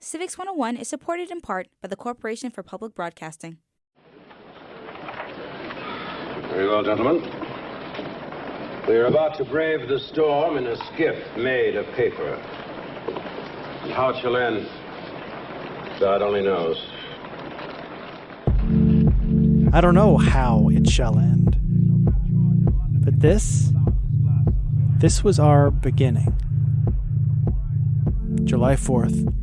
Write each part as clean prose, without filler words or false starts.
Civics 101 is supported in part by the Corporation for Public Broadcasting. Very well, gentlemen. We are about to brave the storm in a skiff made of paper. And how it shall end, God only knows. I don't know how it shall end. But this was our beginning. July 4th,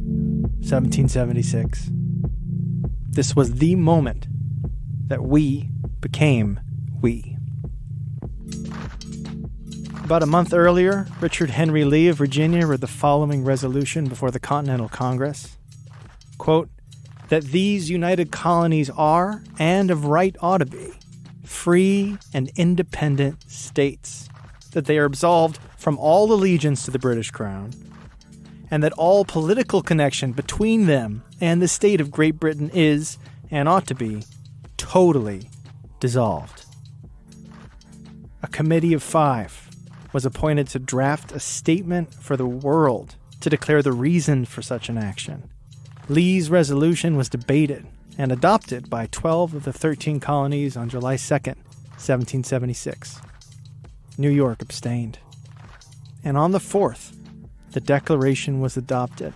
1776. This was the moment that we became we. About a month earlier, Richard Henry Lee of Virginia read the following resolution before the Continental Congress. Quote, that these united colonies are, and of right ought to be, free and independent states, that they are absolved from all allegiance to the British Crown, and that all political connection between them and the state of Great Britain is, and ought to be, totally dissolved. A committee of 5 was appointed to draft a statement for the world to declare the reason for such an action. Lee's resolution was debated and adopted by 12 of the 13 colonies on July 2nd, 1776. New York abstained. And on the 4th, the Declaration was adopted.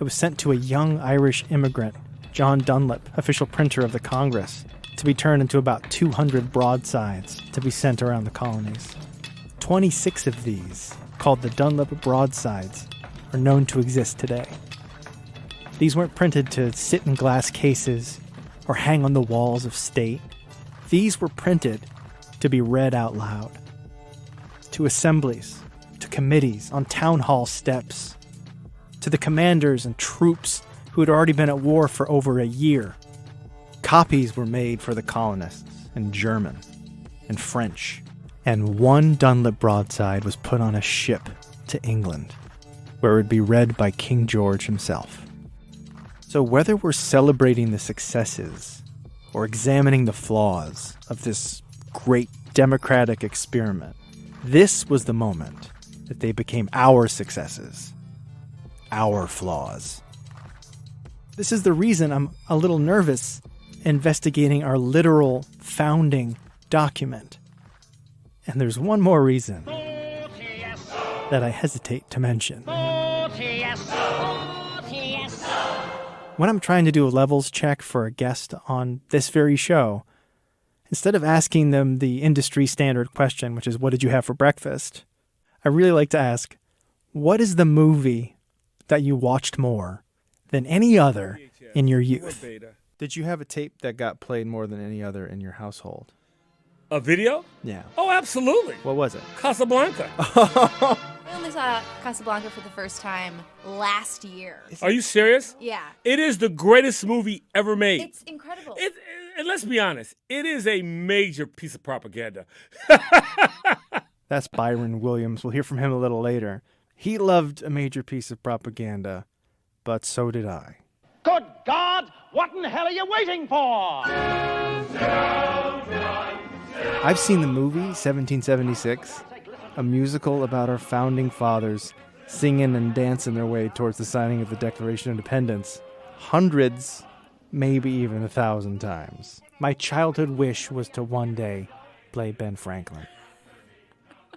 It was sent to a young Irish immigrant, John Dunlop, official printer of the Congress, to be turned into about 200 broadsides to be sent around the colonies. 26 of these, called the Dunlop broadsides, are known to exist today. These weren't printed to sit in glass cases or hang on the walls of state. These were printed to be read out loud. To assemblies, to committees, on town hall steps, to the commanders and troops who had already been at war for over a year. Copies were made for the colonists in German and French. And one Dunlop broadside was put on a ship to England, where it would be read by King George himself. So whether we're celebrating the successes or examining the flaws of this great democratic experiment, this was the moment that they became our successes, our flaws. This is the reason I'm a little nervous investigating our literal founding document. And there's one more reason that I hesitate to mention. When I'm trying to do a levels check for a guest on this very show, instead of asking them the industry standard question, which is, what did you have for breakfast? I really like to ask, what is the movie that you watched more than any other in your youth? Did you have a tape that got played more than any other in your household? A video? Yeah. Oh, absolutely. What was it? Casablanca. I only saw Casablanca for the first time last year. Are you serious? Yeah. It is the greatest movie ever made. It's incredible. And let's be honest, it is a major piece of propaganda. That's Byron Williams. We'll hear from him a little later. He loved a major piece of propaganda, but so did I. Good God! What in the hell are you waiting for? I've seen the movie 1776, a musical about our founding fathers singing and dancing their way towards the signing of the Declaration of Independence hundreds, maybe even 1,000 times. My childhood wish was to one day play Ben Franklin.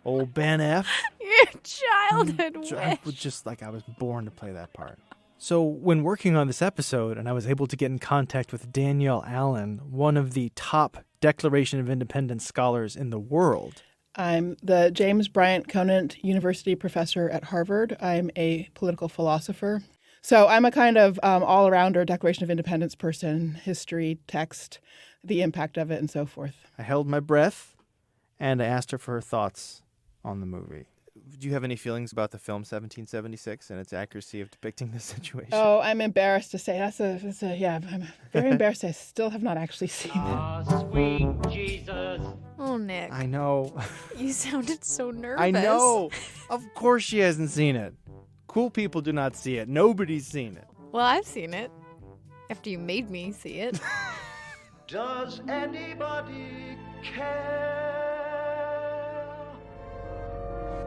Old Ben F. Your childhood wish. I was just like I was born to play that part. So when working on this episode, and I was able to get in contact with Danielle Allen, one of the top Declaration of Independence scholars in the world. I'm the James Bryant Conant University professor at Harvard. I'm a political philosopher. So I'm a kind of all-arounder Declaration of Independence person, history, text, the impact of it, and so forth. I held my breath, and I asked her for her thoughts on the movie. Do you have any feelings about the film 1776 and its accuracy of depicting this situation? Oh, I'm embarrassed to say. I'm very embarrassed. I still have not actually seen it. Sweet Jesus. Oh, Nick. I know. You sounded so nervous. I know. Of course she hasn't seen it. Cool people do not see it. Nobody's seen it. Well, I've seen it. After you made me see it. Does anybody care?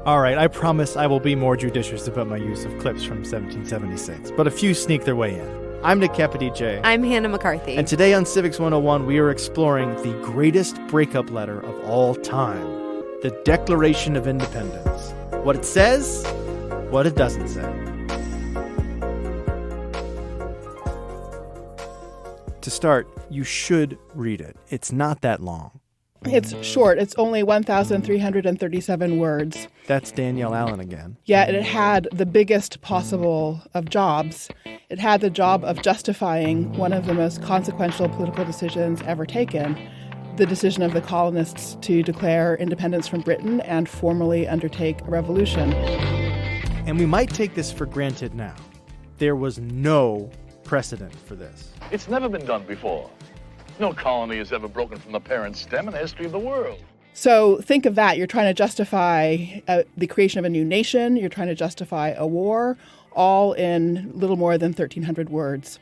All right, I promise I will be more judicious about my use of clips from 1776, but a few sneak their way in. I'm Nick Capodice. I'm Hannah McCarthy. And today on Civics 101, we are exploring the greatest breakup letter of all time, the Declaration of Independence. What it says, what it doesn't say. To start, you should read it. It's not that long. It's short. It's only 1,337 words. That's Danielle Allen again. Yet it had the biggest possible of jobs. It had the job of justifying one of the most consequential political decisions ever taken, the decision of the colonists to declare independence from Britain and formally undertake a revolution. And we might take this for granted now. There was no precedent for this. It's never been done before. No colony has ever broken from the parent stem in the history of the world. So think of that. You're trying to justify the creation of a new nation. You're trying to justify a war, all in little more than 1,300 words.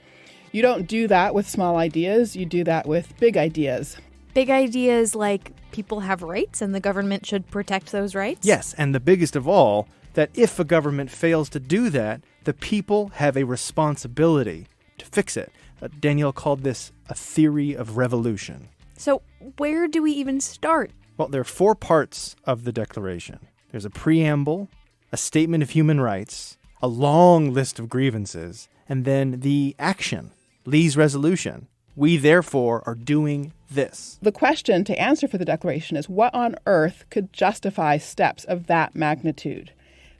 You don't do that with small ideas. You do that with big ideas. Big ideas like people have rights and the government should protect those rights? Yes, and the biggest of all, that if a government fails to do that, the people have a responsibility to fix it. Danielle called this a theory of revolution. So where do we even start? Well, there are 4 parts of the Declaration. There's a preamble, a statement of human rights, a long list of grievances, and then the action, Lee's resolution. We, therefore, are doing this. The question to answer for the Declaration is what on earth could justify steps of that magnitude?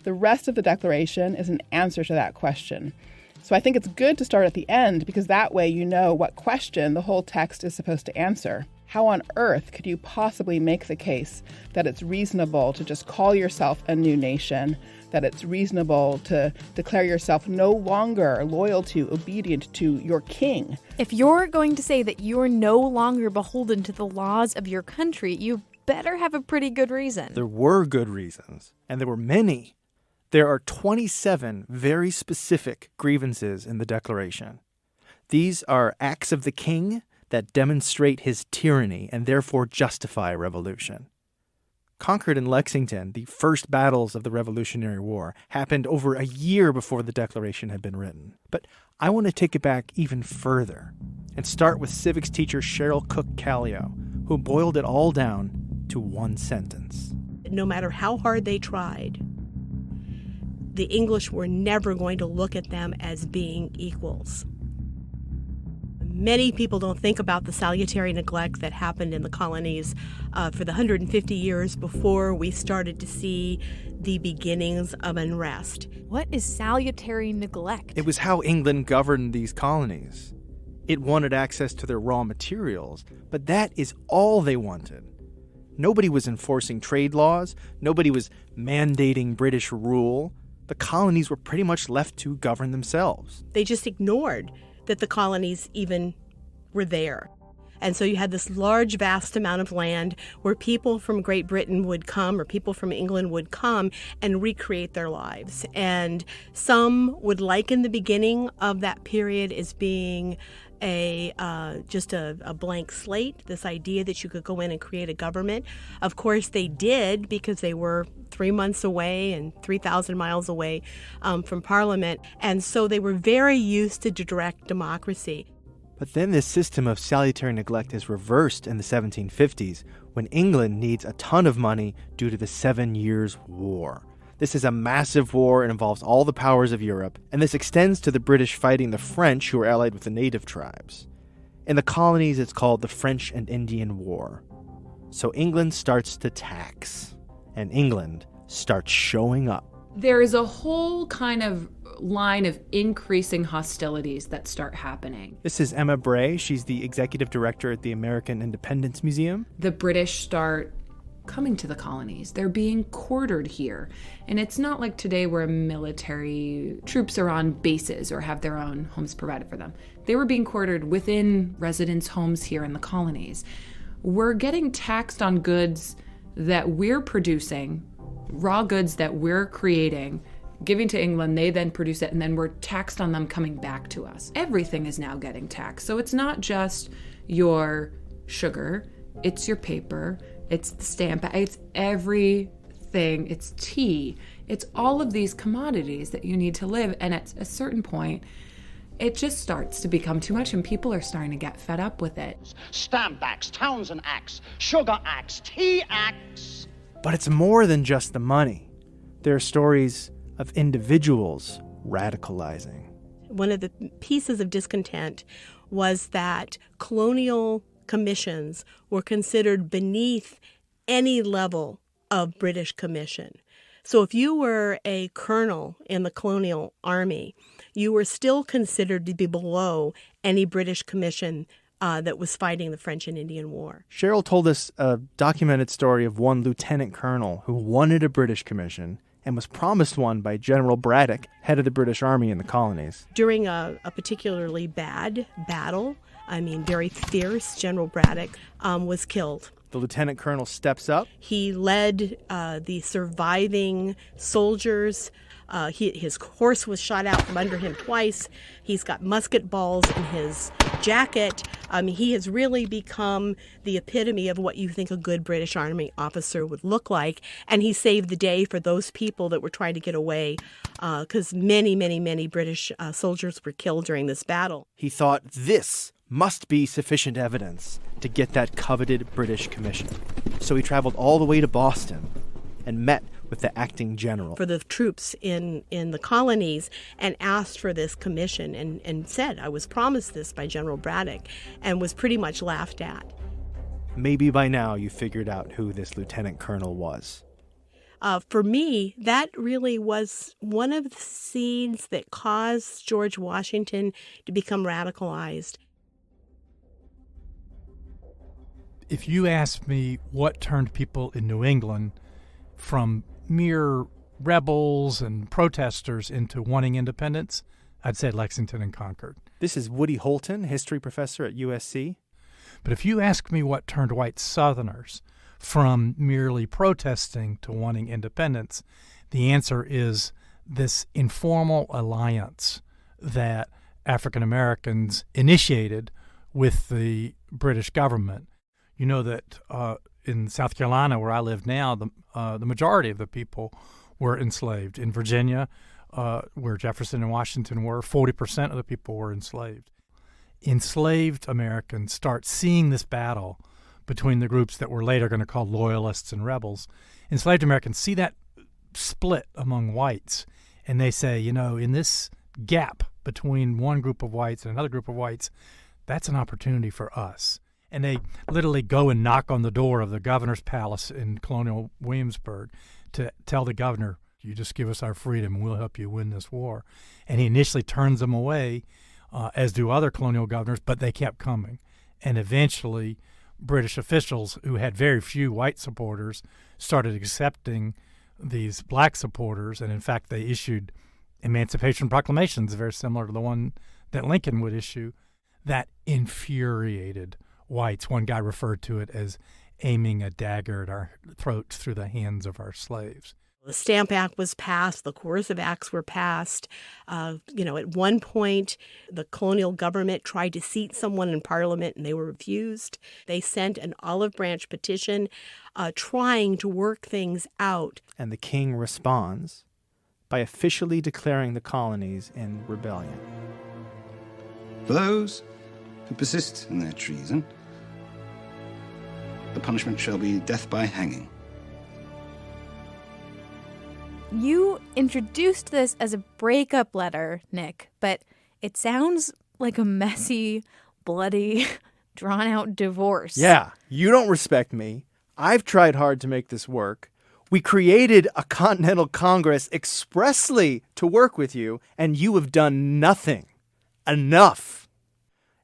The rest of the Declaration is an answer to that question. So I think it's good to start at the end because that way you know what question the whole text is supposed to answer. How on earth could you possibly make the case that it's reasonable to just call yourself a new nation, that it's reasonable to declare yourself no longer loyal to, obedient to your king? If you're going to say that you're no longer beholden to the laws of your country, you better have a pretty good reason. There were good reasons, and there were many. There are 27 very specific grievances in the Declaration. These are acts of the king that demonstrate his tyranny and therefore justify revolution. Concord and Lexington, the first battles of the Revolutionary War, happened over a year before the Declaration had been written. But I want to take it back even further and start with civics teacher Cheryl Cook-Kallio, who boiled it all down to one sentence. No matter how hard they tried, the English were never going to look at them as being equals. Many people don't think about the salutary neglect that happened in the colonies for the 150 years before we started to see the beginnings of unrest. What is salutary neglect? It was how England governed these colonies. It wanted access to their raw materials, but that is all they wanted. Nobody was enforcing trade laws. Nobody was mandating British rule. The colonies were pretty much left to govern themselves. They just ignored that the colonies even were there. And so you had this large, vast amount of land where people from Great Britain would come or people from England would come and recreate their lives. And some would liken the beginning of that period as being just a blank slate, this idea that you could go in and create a government. Of course, they did because they were 3 months away and 3,000 miles away from Parliament. And so they were very used to direct democracy. But then this system of salutary neglect is reversed in the 1750s when England needs a ton of money due to the 7 Years' War. This is a massive war. It involves all the powers of Europe, and this extends to the British fighting the French, who were allied with the native tribes. In the colonies, it's called the French and Indian War. So England starts to tax, and England starts showing up. There is a whole kind of line of increasing hostilities that start happening. This is Emma Bray. She's the executive director at the American Independence Museum. The British start coming to the colonies. They're being quartered here. And it's not like today where military troops are on bases or have their own homes provided for them. They were being quartered within residents' homes here in the colonies. We're getting taxed on goods that we're producing, raw goods that we're creating, giving to England, they then produce it, and then we're taxed on them coming back to us. Everything is now getting taxed. So it's not just your sugar, it's your paper, it's the stamp, it's everything thing, it's tea, it's all of these commodities that you need to live. And at a certain point, it just starts to become too much and people are starting to get fed up with it. Stamp Acts, Townsend Acts, Sugar Acts, Tea Acts. But it's more than just the money. There are stories of individuals radicalizing. One of the pieces of discontent was that colonial commissions were considered beneath any level of British commission. So if you were a colonel in the colonial army, you were still considered to be below any British commission that was fighting the French and Indian War. Cheryl told us a documented story of one lieutenant colonel who wanted a British commission and was promised one by General Braddock, head of the British Army in the colonies. During a particularly bad battle, very fierce, General Braddock was killed. The lieutenant colonel steps up. He led the surviving soldiers. His horse was shot out from under him twice. He's got musket balls in his jacket. He has really become the epitome of what you think a good British Army officer would look like. And he saved the day for those people that were trying to get away, because many, many, many British soldiers were killed during this battle. He thought this must be sufficient evidence to get that coveted British commission. So he traveled all the way to Boston and met with the acting general for the troops in the colonies and asked for this commission and said, I was promised this by General Braddock, and was pretty much laughed at. Maybe by now you figured out who this lieutenant colonel was. For me, that really was one of the seeds that caused George Washington to become radicalized. If you ask me what turned people in New England from mere rebels and protesters into wanting independence, I'd say Lexington and Concord. This is Woody Holton, history professor at USC. But if you ask me what turned white Southerners from merely protesting to wanting independence, the answer is this informal alliance that African Americans initiated with the British government. You know that in South Carolina, where I live now, the majority of the people were enslaved. In Virginia, where Jefferson and Washington were, 40% of the people were enslaved. Enslaved Americans start seeing this battle between the groups that we're later going to call loyalists and rebels. Enslaved Americans see that split among whites, and they say, in this gap between one group of whites and another group of whites, that's an opportunity for us. And they literally go and knock on the door of the governor's palace in colonial Williamsburg to tell the governor, you just give us our freedom and we'll help you win this war. And he initially turns them away, as do other colonial governors, but they kept coming. And eventually, British officials who had very few white supporters started accepting these black supporters. And in fact, they issued Emancipation Proclamations, very similar to the one that Lincoln would issue, that infuriated whites. One guy referred to it as aiming a dagger at our throats through the hands of our slaves. The Stamp Act was passed. The coercive acts were passed. At one point, the colonial government tried to seat someone in Parliament, and they were refused. They sent an olive branch petition trying to work things out. And the king responds by officially declaring the colonies in rebellion. For those who persist in their treason, the punishment shall be death by hanging. You introduced this as a breakup letter, Nick, but it sounds like a messy, bloody, drawn-out divorce. Yeah, you don't respect me. I've tried hard to make this work. We created a Continental Congress expressly to work with you, and you have done nothing. Enough.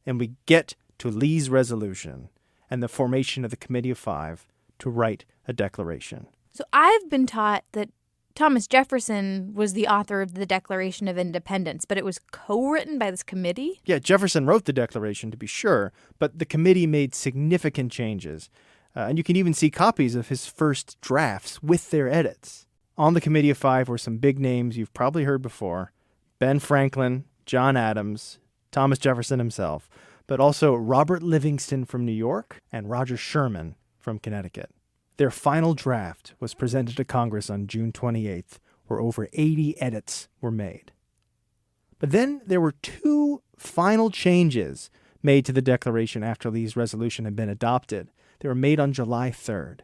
And we get to Lee's resolution and the formation of the Committee of Five to write a declaration. So I've been taught that Thomas Jefferson was the author of the Declaration of Independence, but it was co-written by this committee? Yeah, Jefferson wrote the Declaration, to be sure, but the committee made significant changes. And you can even see copies of his first drafts with their edits. On the Committee of Five were some big names you've probably heard before: Ben Franklin, John Adams, Thomas Jefferson himself, but also Robert Livingston from New York and Roger Sherman from Connecticut. Their final draft was presented to Congress on June 28th, where over 80 edits were made. But then there were two final changes made to the Declaration after Lee's resolution had been adopted. They were made on July 3rd.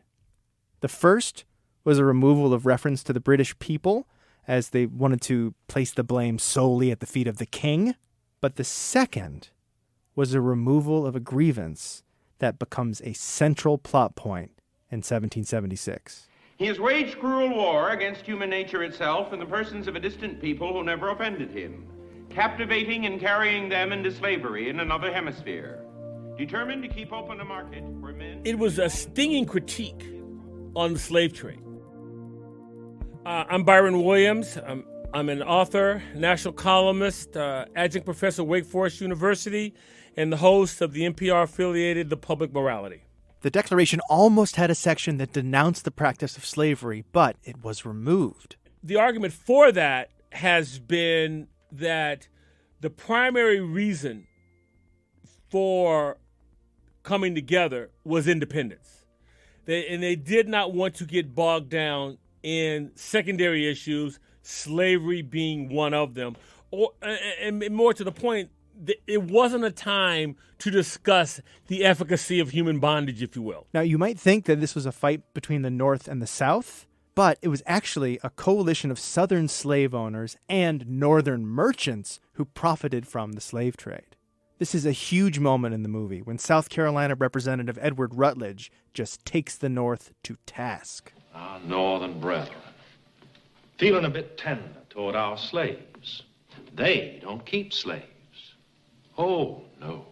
The first was a removal of reference to the British people, as they wanted to place the blame solely at the feet of the king. But the second was a removal of a grievance that becomes a central plot point in 1776. He has waged cruel war against human nature itself in the persons of a distant people who never offended him, captivating and carrying them into slavery in another hemisphere, determined to keep open a market where men... It was a stinging critique on the slave trade. I'm Byron Williams. I'm an author, national columnist, adjunct professor at Wake Forest University, and the host of the NPR-affiliated The Public Morality. The Declaration almost had a section that denounced the practice of slavery, but it was removed. The argument for that has been that the primary reason for coming together was independence. They did not want to get bogged down in secondary issues, slavery being one of them. And more to the point, it wasn't a time to discuss the efficacy of human bondage, if you will. Now, you might think that this was a fight between the North and the South, but it was actually a coalition of Southern slave owners and Northern merchants who profited from the slave trade. This is a huge moment in the movie when South Carolina Representative Edward Rutledge just takes the North to task. Our northern brethren, feeling a bit tender toward our slaves. They don't keep slaves. Oh, no.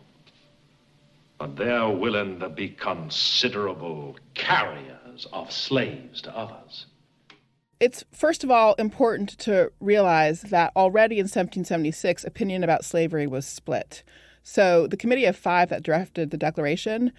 But they're willing to be considerable carriers of slaves to others. It's, first of all, important to realize that already in 1776, opinion about slavery was split. So the Committee of Five that drafted the Declaration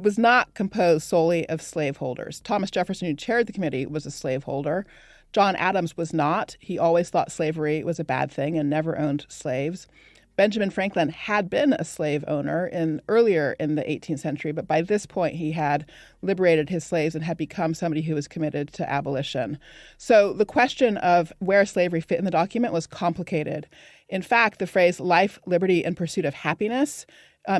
was not composed solely of slaveholders. Thomas Jefferson, who chaired the committee, was a slaveholder. John Adams was not. He always thought slavery was a bad thing and never owned slaves. Benjamin Franklin had been a slave owner earlier in the 18th century, but by this point he had liberated his slaves and had become somebody who was committed to abolition. So the question of where slavery fit in the document was complicated. In fact, the phrase life, liberty, and pursuit of happiness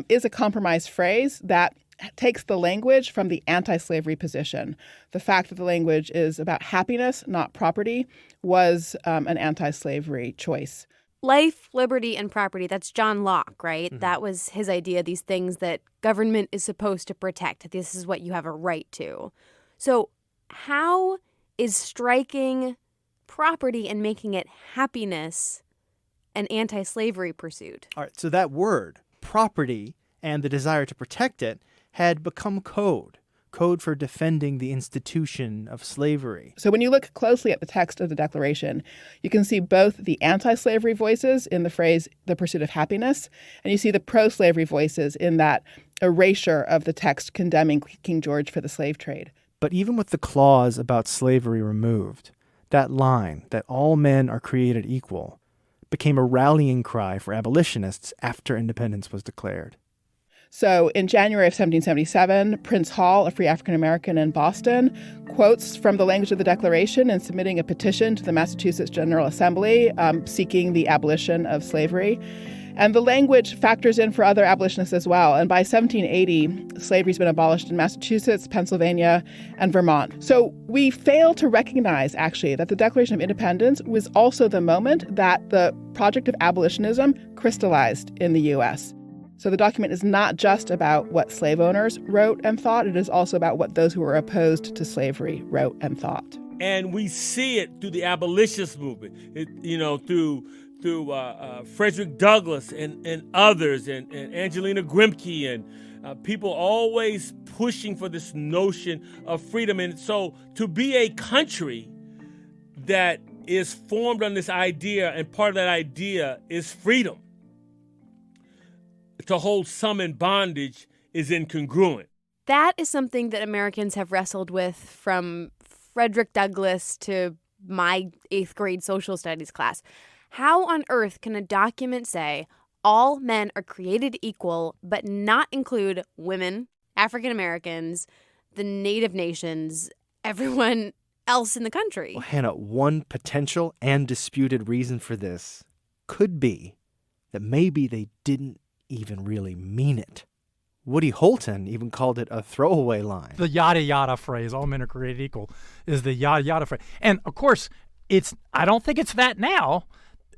is a compromise phrase that takes the language from the anti-slavery position. The fact that the language is about happiness, not property, was an anti-slavery choice. Life, liberty, and property, that's John Locke, right? Mm-hmm. That was his idea, these things that government is supposed to protect. This is what you have a right to. So how is striking property and making it happiness an anti-slavery pursuit? All right, so that word, property, and the desire to protect it had become code for defending the institution of slavery. So when you look closely at the text of the Declaration, you can see both the anti-slavery voices in the phrase, the pursuit of happiness, and you see the pro-slavery voices in that erasure of the text condemning King George for the slave trade. But even with the clause about slavery removed, that line, that all men are created equal, became a rallying cry for abolitionists after independence was declared. So in January of 1777, Prince Hall, a free African-American in Boston, quotes from the language of the Declaration and submitting a petition to the Massachusetts General Assembly seeking the abolition of slavery. And the language factors in for other abolitionists as well. And by 1780, slavery's been abolished in Massachusetts, Pennsylvania, and Vermont. So we fail to recognize, actually, that the Declaration of Independence was also the moment that the project of abolitionism crystallized in the U.S. So the document is not just about what slave owners wrote and thought. It is also about what those who were opposed to slavery wrote and thought. And we see it through the abolitionist movement, through Frederick Douglass and others, and Angelina Grimke, and people always pushing for this notion of freedom. And so to be a country that is formed on this idea, and part of that idea is freedom, to hold some in bondage is incongruent. That is something that Americans have wrestled with from Frederick Douglass to my 8th grade social studies class. How on earth can a document say all men are created equal but not include women, African Americans, the native nations, everyone else in the country? Well, Hannah, one potential and disputed reason for this could be that maybe they didn't even really mean it. Woody Holton even called it a throwaway line. The yada yada phrase, all men are created equal, is the yada yada phrase. And of course, I don't think it's that now.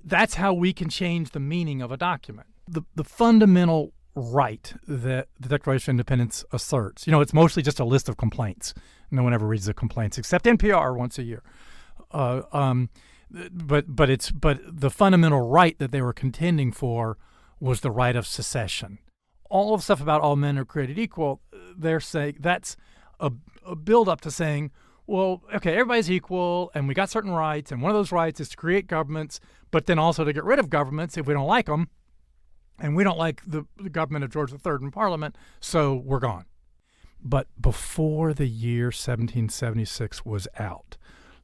That's how we can change the meaning of a document. The fundamental right that the Declaration of Independence asserts, it's mostly just a list of complaints. No one ever reads the complaints except NPR once a year. But the fundamental right that they were contending for was the right of secession. All of the stuff about all men are created equal, they're saying that's a build-up to saying, well, okay, everybody's equal, and we got certain rights, and one of those rights is to create governments, but then also to get rid of governments if we don't like them, and we don't like the government of George III in Parliament, so we're gone. But before the year 1776 was out,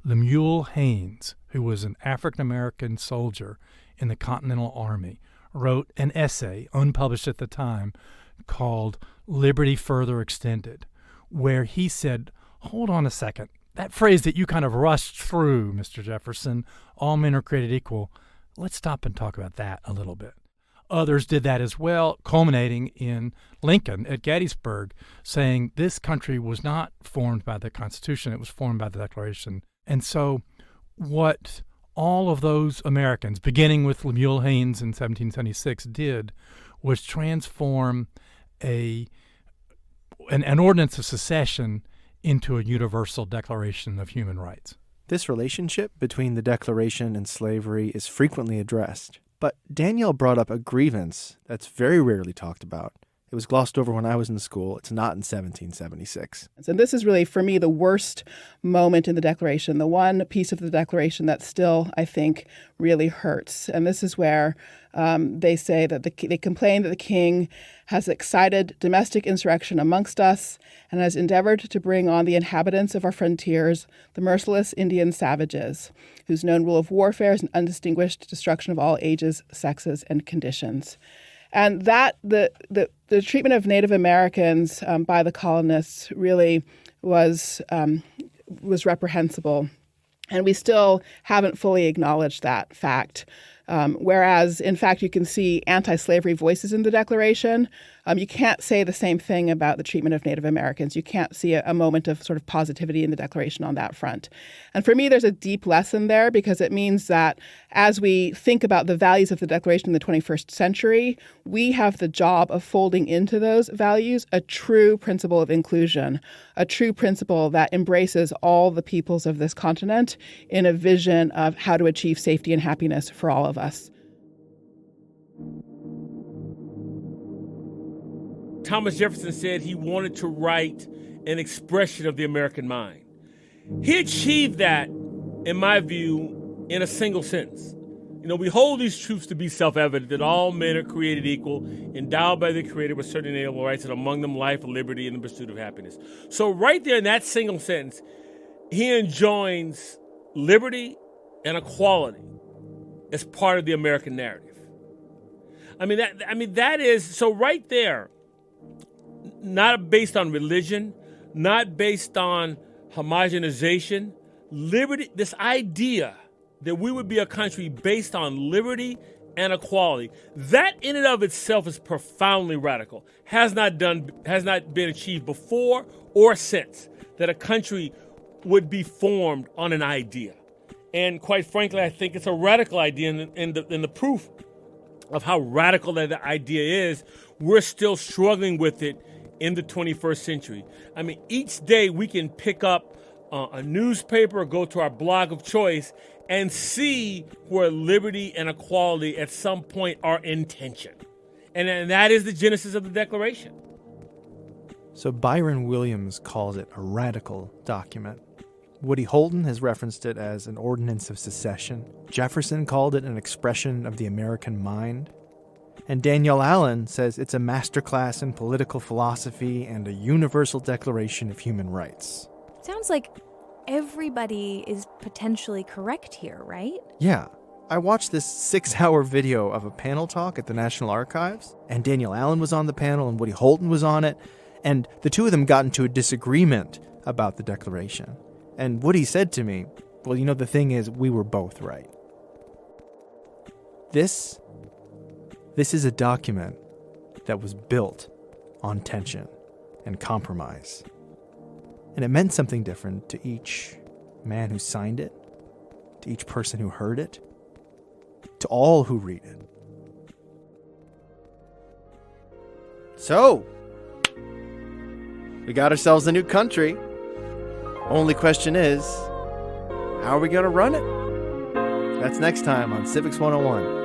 Lemuel Haynes, who was an African-American soldier in the Continental Army, wrote an essay, unpublished at the time, called Liberty Further Extended, where he said, hold on a second, that phrase that you kind of rushed through, Mr. Jefferson, all men are created equal, let's stop and talk about that a little bit. Others did that as well, culminating in Lincoln at Gettysburg, saying this country was not formed by the Constitution, it was formed by the Declaration. And so what all of those Americans, beginning with Lemuel Haynes in 1776, did was transform an ordinance of secession into a universal Declaration of Human Rights. This relationship between the Declaration and slavery is frequently addressed, but Danielle brought up a grievance that's very rarely talked about. It was glossed over when I was in school. It's not in 1776. And this is really, for me, the worst moment in the Declaration, the one piece of the Declaration that still, I think, really hurts. And this is where they say that they complain that the king has excited domestic insurrection amongst us and has endeavored to bring on the inhabitants of our frontiers the merciless Indian savages, whose known rule of warfare is an undistinguished destruction of all ages, sexes, and conditions. And that the treatment of Native Americans by the colonists really was reprehensible, and we still haven't fully acknowledged that fact. Whereas, in fact, you can see anti-slavery voices in the Declaration. You can't say the same thing about the treatment of Native Americans. You can't see a moment of sort of positivity in the Declaration on that front. And for me, there's a deep lesson there because it means that as we think about the values of the Declaration in the 21st century, we have the job of folding into those values a true principle of inclusion, a true principle that embraces all the peoples of this continent in a vision of how to achieve safety and happiness for all of us. Thomas Jefferson said he wanted to write an expression of the American mind. He achieved that, in my view, in a single sentence. We hold these truths to be self-evident, that all men are created equal, endowed by the Creator with certain inalienable rights, and among them life, liberty, and the pursuit of happiness. So right there in that single sentence, he enjoins liberty and equality as part of the American narrative. That is, so right there, not based on religion, not based on homogenization, liberty, this idea that we would be a country based on liberty and equality, that in and of itself is profoundly radical, has not been achieved before or since, that a country would be formed on an idea. And quite frankly, I think it's a radical idea, and the proof of how radical that idea is, we're still struggling with it in the 21st century. Each day we can pick up a newspaper or go to our blog of choice and see where liberty and equality at some point are in tension. And that is the genesis of the Declaration. So Byron Williams calls it a radical document. Woody Holton has referenced it as an ordinance of secession. Jefferson called it an expression of the American mind. And Danielle Allen says it's a masterclass in political philosophy and a universal declaration of human rights. Sounds like everybody is potentially correct here, right? Yeah. I watched this 6-hour video of a panel talk at the National Archives, and Danielle Allen was on the panel and Woody Holton was on it. And the two of them got into a disagreement about the Declaration. And Woody said to me, well, you know, the thing is, we were both right. This is a document that was built on tension and compromise. And it meant something different to each man who signed it, to each person who heard it, to all who read it. So, we got ourselves a new country. Only question is, how are we going to run it? That's next time on Civics 101.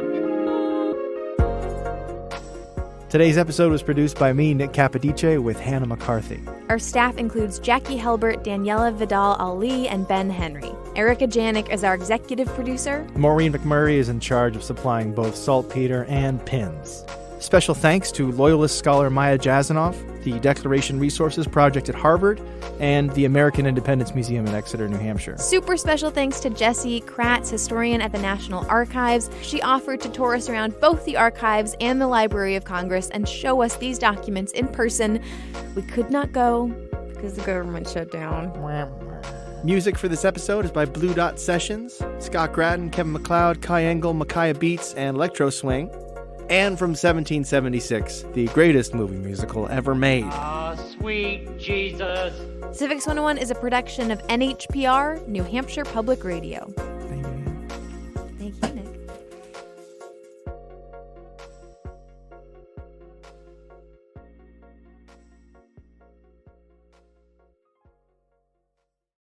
Today's episode was produced by me, Nick Capodice, with Hannah McCarthy. Our staff includes Jackie Helbert, Daniela Vidal-Ali, and Ben Henry. Erica Janik is our executive producer. Maureen McMurray is in charge of supplying both saltpeter and pins. Special thanks to Loyalist scholar Maya Jasanoff, the Declaration Resources Project at Harvard, and the American Independence Museum in Exeter, New Hampshire. Super special thanks to Jessie Kratz, historian at the National Archives. She offered to tour us around both the archives and the Library of Congress and show us these documents in person. We could not go because the government shut down. Music for this episode is by Blue Dot Sessions, Scott Gratton, Kevin MacLeod, Kai Engel, Micaiah Beats, and Electro Swing. And from 1776, the greatest movie musical ever made. Ah, sweet Jesus. Civics 101 is a production of NHPR, New Hampshire Public Radio.